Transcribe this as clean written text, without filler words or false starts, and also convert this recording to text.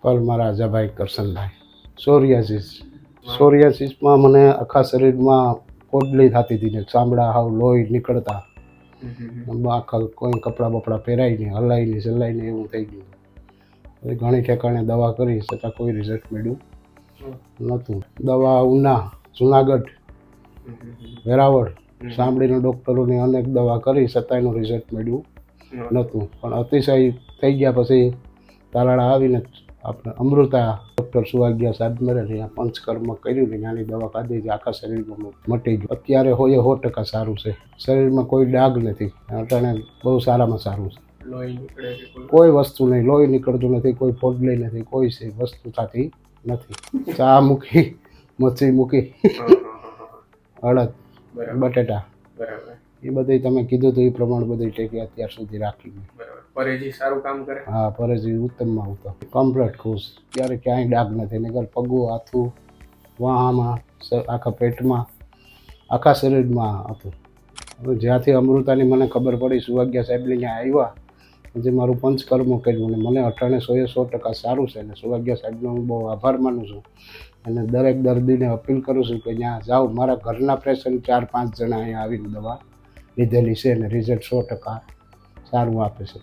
પલમાં રાજાભાઈ કરશનભાઈ. સોરિયાસિસમાં મને આખા શરીરમાં પોડલી થતી હતી ને ચામડા હાવ લોહી નીકળતા. આખા કોઈ કપડાં બપડા પહેરાય નહીં, હલાય નહીં, ચલાય નહીં, એવું થઈ ગયું. પછી ઘણી ઠેકાણે દવા કરી છતાં કોઈ રિઝલ્ટ મળ્યું નહોતું. દવા ઉના, જુનાગઢ, વેરાવળ, સાંભળીને ડૉક્ટરોની અનેક દવા કરી છતાં એનું રિઝલ્ટ મળ્યું નહોતું. પણ અતિશય થઈ ગયા પછી તાલાળા આવીને આપણે અમૃતા ડૉક્ટર સુવાગ્યા સાહેબ મળે ત્યાં પંચકર્મ કર્યું ને ત્યાંની દવા ખાધી છે, આખા શરીરમાં મટી ગયું. અત્યારે હોય 100% સારું છે. શરીરમાં કોઈ ડાઘ નથી, અટાણે બહુ સારામાં સારું છે. કોઈ વસ્તુ નહીં, લોહી નીકળતું નથી, કોઈ ફોડલી નથી, કોઈ વસ્તુ થતી નથી. ચા મૂકી, મચ્છી મૂકી, અડદ, બટેટા, એ બધી તમે કીધું તો એ પ્રમાણે બધી ટેકી અત્યાર સુધી રાખી. પરેજી સારું કામ કરે. હા, પરેજી ઉત્તમમાં ઉત્તમ, કમ્પ્લેટ ખુશ. ત્યારે ક્યાંય ડાઘ નથી, નગર પગું, હાથું, વાહામાં, આખા પેટમાં, આખા શરીરમાં હતું. હવે જ્યાંથી અમૃતાની મને ખબર પડી, સુવાગ્યા સાહેબને ત્યાં આવ્યા પછી મારું પંચકર્મ કર્યું ને મને અટાણે 100% સારું છે. અને સુવાગ્યા સાહેબનો હું બહુ આભાર માનું છું. અને દરેક દર્દીને અપીલ કરું છું કે ત્યાં જાઓ. મારા ઘરના પેશન્ટ 4-5 જણા અહીંયા આવીને દવા લીધેલી છે અને રિઝલ્ટ 100% સારું આપે છે.